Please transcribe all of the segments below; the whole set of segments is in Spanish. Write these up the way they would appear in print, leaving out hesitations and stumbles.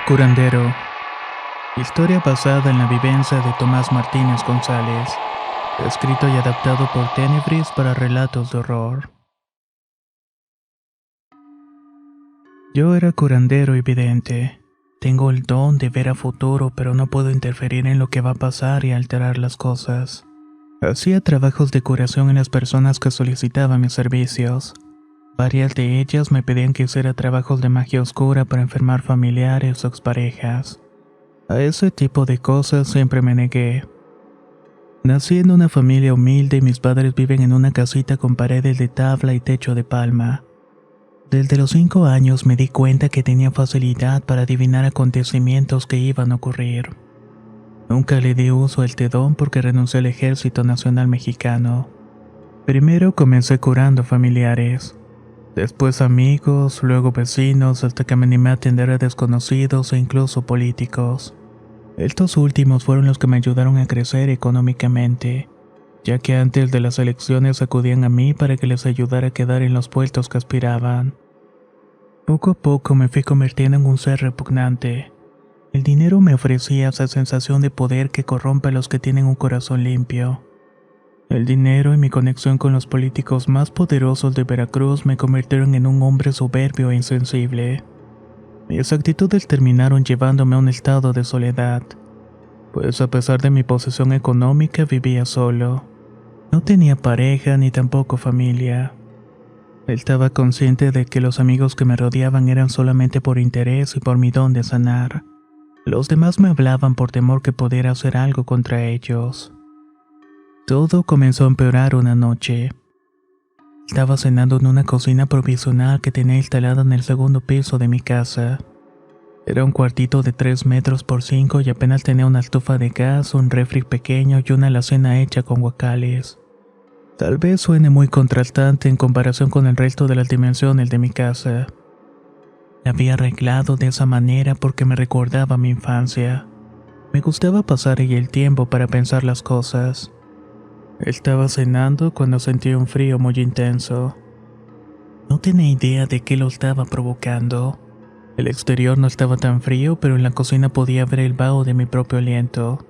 Curandero. Historia basada en la vivencia de Tomás Martínez González. Escrito y adaptado por Tenebris para relatos de horror. Yo era curandero y vidente. Tengo el don de ver a futuro, pero no puedo interferir en lo que va a pasar y alterar las cosas. Hacía trabajos de curación en las personas que solicitaban mis servicios. Varias de ellas me pedían que hiciera trabajos de magia oscura para enfermar familiares o exparejas. A ese tipo de cosas siempre me negué. Nací en una familia humilde y mis padres viven en una casita con paredes de tabla y techo de palma. Desde los 5 años me di cuenta que tenía facilidad para adivinar acontecimientos que iban a ocurrir. Nunca le di uso a este don porque renuncié al Ejército Nacional Mexicano. Primero comencé curando familiares. Después amigos, luego vecinos, hasta que me animé a atender a desconocidos e incluso políticos. Estos últimos fueron los que me ayudaron a crecer económicamente, ya que antes de las elecciones acudían a mí para que les ayudara a quedar en los puestos que aspiraban. Poco a poco me fui convirtiendo en un ser repugnante. El dinero me ofrecía esa sensación de poder que corrompe a los que tienen un corazón limpio. El dinero y mi conexión con los políticos más poderosos de Veracruz me convirtieron en un hombre soberbio e insensible. Mis actitudes terminaron llevándome a un estado de soledad, pues a pesar de mi posesión económica vivía solo. No tenía pareja ni tampoco familia. Estaba consciente de que los amigos que me rodeaban eran solamente por interés y por mi don de sanar. Los demás me hablaban por temor que pudiera hacer algo contra ellos. Todo comenzó a empeorar una noche. Estaba cenando en una cocina provisional que tenía instalada en el segundo piso de mi casa. Era un cuartito de 3 metros por 5 y apenas tenía una estufa de gas, un refri pequeño y una alacena hecha con guacales. Tal vez suene muy contrastante en comparación con el resto de las dimensiones de mi casa. La había arreglado de esa manera porque me recordaba mi infancia. Me gustaba pasar ahí el tiempo para pensar las cosas. Estaba cenando cuando sentí un frío muy intenso. No tenía idea de qué lo estaba provocando. El exterior no estaba tan frío, pero en la cocina podía ver el vaho de mi propio aliento.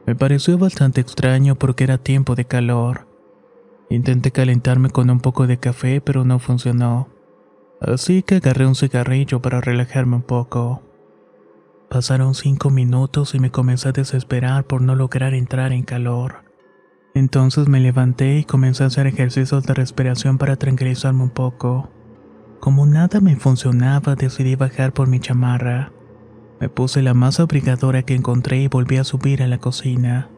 Me pareció bastante extraño porque era tiempo de calor. Intenté calentarme con un poco de café, pero no funcionó. Así que agarré un cigarrillo para relajarme un poco. Pasaron 5 minutos y me comencé a desesperar por no lograr entrar en calor. Entonces me levanté y comencé a hacer ejercicios de respiración para tranquilizarme un poco. Como nada me funcionaba, decidí bajar por mi chamarra. Me puse la más abrigadora que encontré y volví a subir a la cocina.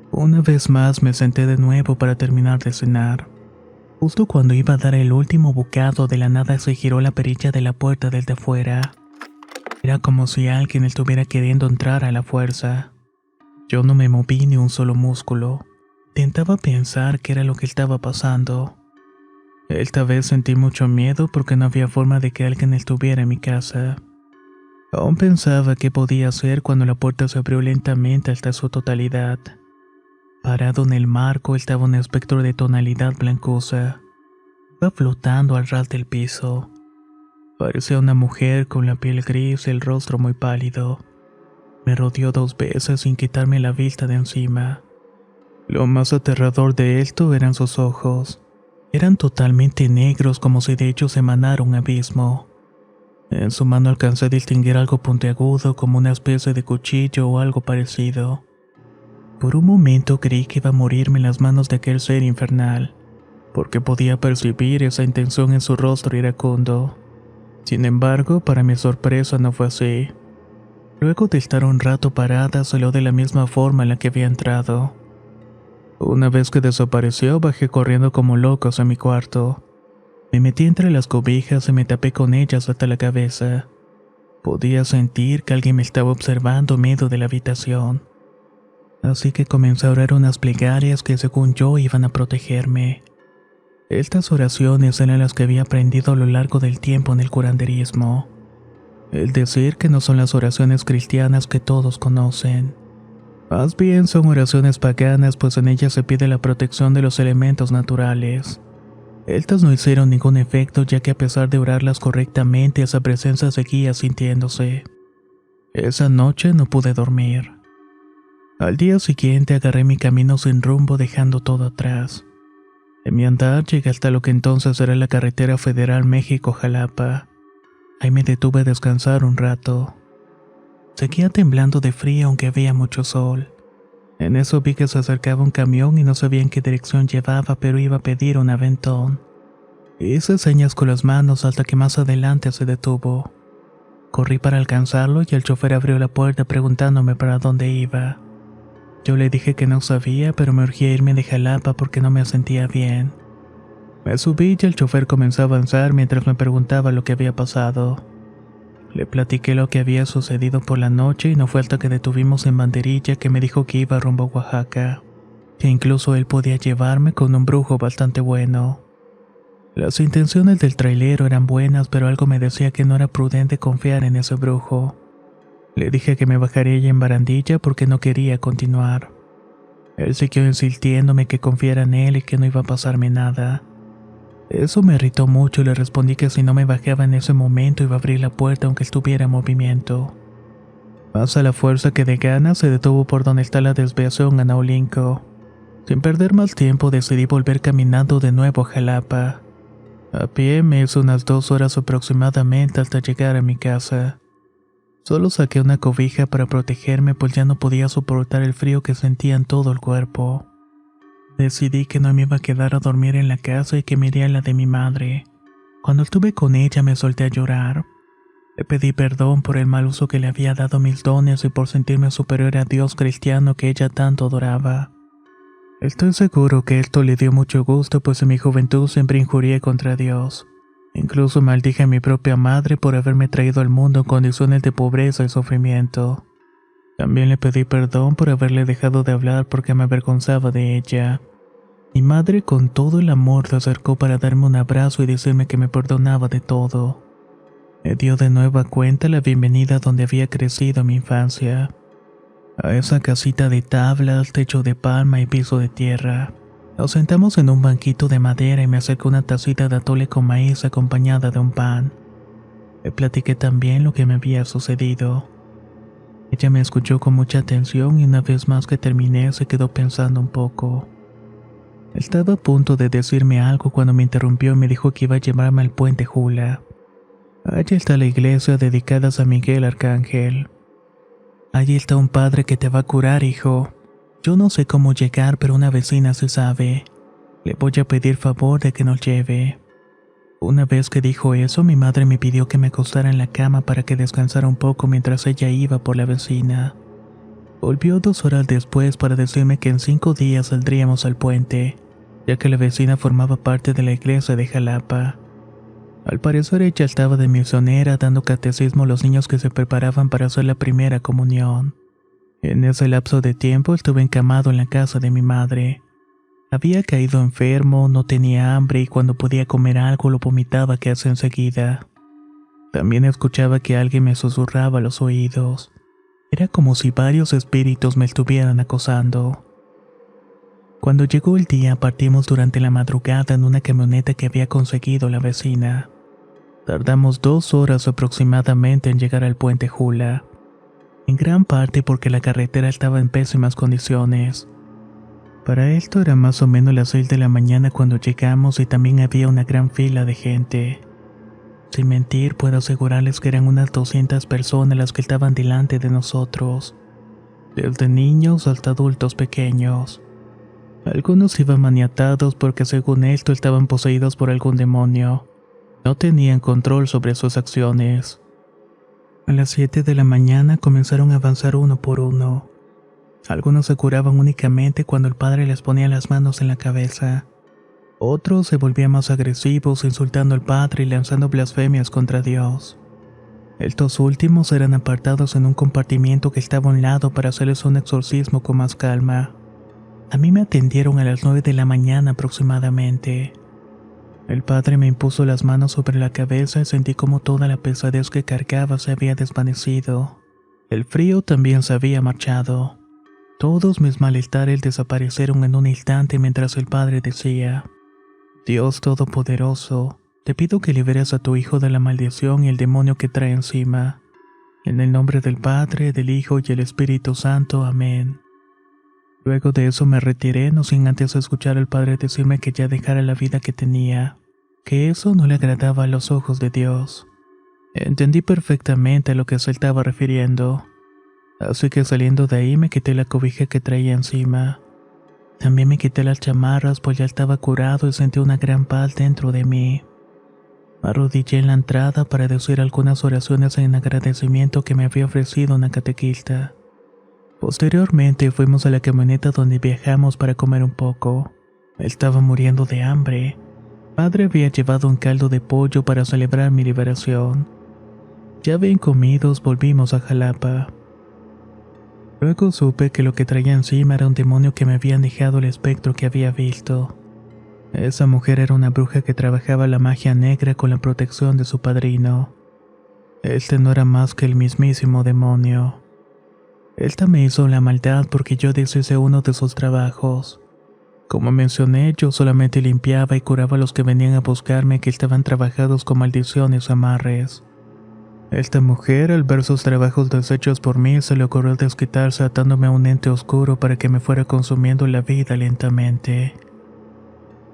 Una vez más me senté de nuevo para terminar de cenar. Justo cuando iba a dar el último bocado, de la nada se giró la perilla de la puerta desde afuera. Era como si alguien estuviera queriendo entrar a la fuerza. Yo no me moví ni un solo músculo. Intentaba pensar qué era lo que estaba pasando. Esta vez sentí mucho miedo porque no había forma de que alguien estuviera en mi casa. Aún pensaba qué podía hacer cuando la puerta se abrió lentamente hasta su totalidad. Parado en el marco estaba un espectro de tonalidad blancosa. Iba flotando al ras del piso. Parecía una mujer con la piel gris y el rostro muy pálido. Me rodeó 2 veces sin quitarme la vista de encima. Lo más aterrador de esto eran sus ojos. Eran totalmente negros, como si de ellos emanara un abismo. En su mano alcancé a distinguir algo puntiagudo como una especie de cuchillo o algo parecido. Por un momento creí que iba a morirme en las manos de aquel ser infernal, porque podía percibir esa intención en su rostro iracundo. Sin embargo, para mi sorpresa no fue así. Luego de estar un rato parada, salió de la misma forma en la que había entrado. Una vez que desapareció, bajé corriendo como loco hacia mi cuarto. Me metí entre las cobijas y me tapé con ellas hasta la cabeza. Podía sentir que alguien me estaba observando en medio de la habitación. Así que comencé a orar unas plegarias que según yo iban a protegerme. Estas oraciones eran las que había aprendido a lo largo del tiempo en el curanderismo. El decir que no son las oraciones cristianas que todos conocen. Más bien son oraciones paganas, pues en ellas se pide la protección de los elementos naturales. Estas no hicieron ningún efecto, ya que a pesar de orarlas correctamente, esa presencia seguía sintiéndose. Esa noche no pude dormir. Al día siguiente agarré mi camino sin rumbo dejando todo atrás. En mi andar llegué hasta lo que entonces era la carretera federal México-Jalapa. Ahí me detuve a descansar un rato. Seguía temblando de frío aunque había mucho sol. En eso vi que se acercaba un camión y no sabía en qué dirección llevaba, pero iba a pedir un aventón. Hice señas con las manos hasta que más adelante se detuvo. Corrí para alcanzarlo y el chofer abrió la puerta preguntándome para dónde iba. Yo le dije que no sabía, pero me urgía irme de Jalapa porque no me sentía bien. Me subí y el chofer comenzó a avanzar mientras me preguntaba lo que había pasado. Le platiqué lo que había sucedido por la noche y no fue hasta que detuvimos en Banderilla que me dijo que iba rumbo a Oaxaca, que incluso él podía llevarme con un brujo bastante bueno. Las intenciones del trailero eran buenas, pero algo me decía que no era prudente confiar en ese brujo. Le dije que me bajaría ya en Barandilla porque no quería continuar. Él siguió insistiéndome que confiara en él y que no iba a pasarme nada. Eso me irritó mucho y le respondí que si no me bajaba en ese momento iba a abrir la puerta aunque estuviera en movimiento. Más a la fuerza que de ganas se detuvo por donde está la desviación a Naulinco. Sin perder más tiempo decidí volver caminando de nuevo a Jalapa. A pie me hizo unas 2 horas aproximadamente hasta llegar a mi casa. Solo saqué una cobija para protegerme pues ya no podía soportar el frío que sentía en todo el cuerpo. Decidí que no me iba a quedar a dormir en la casa y que me iría a la de mi madre. Cuando estuve con ella me solté a llorar. Le pedí perdón por el mal uso que le había dado mis dones y por sentirme superior a Dios cristiano que ella tanto adoraba. Estoy seguro que esto le dio mucho gusto pues en mi juventud siempre injurié contra Dios. Incluso maldije a mi propia madre por haberme traído al mundo en condiciones de pobreza y sufrimiento. También le pedí perdón por haberle dejado de hablar porque me avergonzaba de ella. Mi madre con todo el amor se acercó para darme un abrazo y decirme que me perdonaba de todo. Me dio de nueva cuenta la bienvenida donde había crecido mi infancia. A esa casita de tablas, techo de palma y piso de tierra. Nos sentamos en un banquito de madera y me acercó una tacita de atole con maíz acompañada de un pan. Le platiqué también lo que me había sucedido. Ella me escuchó con mucha atención y una vez más que terminé se quedó pensando un poco. Estaba a punto de decirme algo cuando me interrumpió y me dijo que iba a llevarme al puente Jula. Allí está la iglesia dedicada a San Miguel Arcángel. Allí está un padre que te va a curar, hijo. Yo no sé cómo llegar, pero una vecina sí sabe. Le voy a pedir favor de que nos lleve. Una vez que dijo eso, mi madre me pidió que me acostara en la cama para que descansara un poco mientras ella iba por la vecina. Volvió 2 horas después para decirme que en 5 días saldríamos al puente, ya que la vecina formaba parte de la iglesia de Jalapa. Al parecer ella estaba de misionera dando catecismo a los niños que se preparaban para hacer la primera comunión. En ese lapso de tiempo estuve encamado en la casa de mi madre. Había caído enfermo, no tenía hambre y cuando podía comer algo lo vomitaba casi enseguida. También escuchaba que alguien me susurraba a los oídos. Era como si varios espíritus me estuvieran acosando. Cuando llegó el día partimos durante la madrugada en una camioneta que había conseguido la vecina. Tardamos 2 horas aproximadamente en llegar al puente Jula. En gran parte porque la carretera estaba en pésimas condiciones. Para esto era más o menos las 6 de la mañana cuando llegamos y también había una gran fila de gente. Sin mentir, puedo asegurarles que eran unas 200 personas las que estaban delante de nosotros, desde niños hasta adultos pequeños. Algunos iban maniatados porque según esto estaban poseídos por algún demonio. No tenían control sobre sus acciones. A las 7 de la mañana comenzaron a avanzar uno por uno. Algunos se curaban únicamente cuando el padre les ponía las manos en la cabeza. Otros se volvían más agresivos, insultando al padre y lanzando blasfemias contra Dios. Estos últimos eran apartados en un compartimiento que estaba a un lado para hacerles un exorcismo con más calma. A mí me atendieron a las 9 de la mañana aproximadamente. El padre me impuso las manos sobre la cabeza y sentí como toda la pesadez que cargaba se había desvanecido. El frío también se había marchado. Todos mis malestares desaparecieron en un instante mientras el padre decía: Dios Todopoderoso, te pido que liberes a tu hijo de la maldición y el demonio que trae encima. En el nombre del Padre, del Hijo y el Espíritu Santo. Amén. Luego de eso me retiré, no sin antes escuchar al Padre decirme que ya dejara la vida que tenía, que eso no le agradaba a los ojos de Dios. Entendí perfectamente a lo que se estaba refiriendo, así que saliendo de ahí me quité la cobija que traía encima. También me quité las chamarras, pues ya estaba curado y sentí una gran paz dentro de mí. Me arrodillé en la entrada para decir algunas oraciones en agradecimiento que me había ofrecido una catequista. Posteriormente fuimos a la camioneta donde viajamos para comer un poco. Estaba muriendo de hambre. Padre había llevado un caldo de pollo para celebrar mi liberación. Ya bien comidos volvimos a Jalapa. Luego supe que lo que traía encima era un demonio que me habían dejado el espectro que había visto. Esa mujer era una bruja que trabajaba la magia negra con la protección de su padrino. Este no era más que el mismísimo demonio. Esta me hizo la maldad porque yo deshice uno de sus trabajos. Como mencioné, yo solamente limpiaba y curaba a los que venían a buscarme que estaban trabajados con maldiciones o amarres. Esta mujer, al ver sus trabajos deshechos por mí, se le ocurrió desquitarse atándome a un ente oscuro para que me fuera consumiendo la vida lentamente.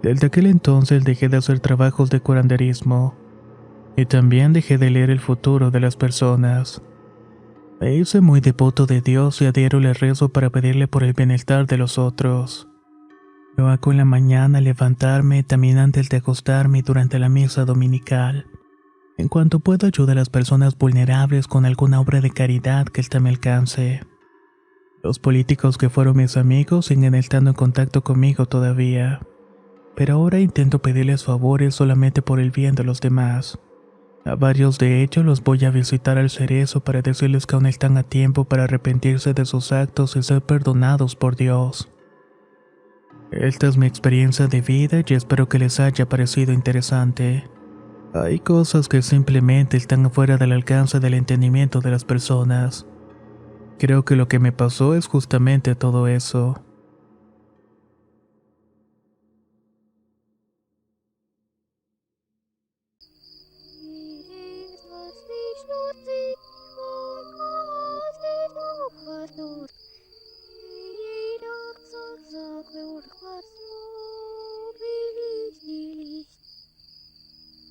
Desde aquel entonces dejé de hacer trabajos de curanderismo y también dejé de leer el futuro de las personas. Me hice muy devoto de Dios y a diario le rezo para pedirle por el bienestar de los otros. Lo hago en la mañana al levantarme, también antes de acostarme y durante la misa dominical. En cuanto puedo ayudar a las personas vulnerables con alguna obra de caridad que está a mi alcance. Los políticos que fueron mis amigos siguen estando en contacto conmigo todavía, pero ahora intento pedirles favores solamente por el bien de los demás. A varios de ellos los voy a visitar al cerezo para decirles que aún están a tiempo para arrepentirse de sus actos y ser perdonados por Dios. Esta es mi experiencia de vida y espero que les haya parecido interesante. Hay cosas que simplemente están fuera del alcance del entendimiento de las personas. Creo que lo que me pasó es justamente todo eso.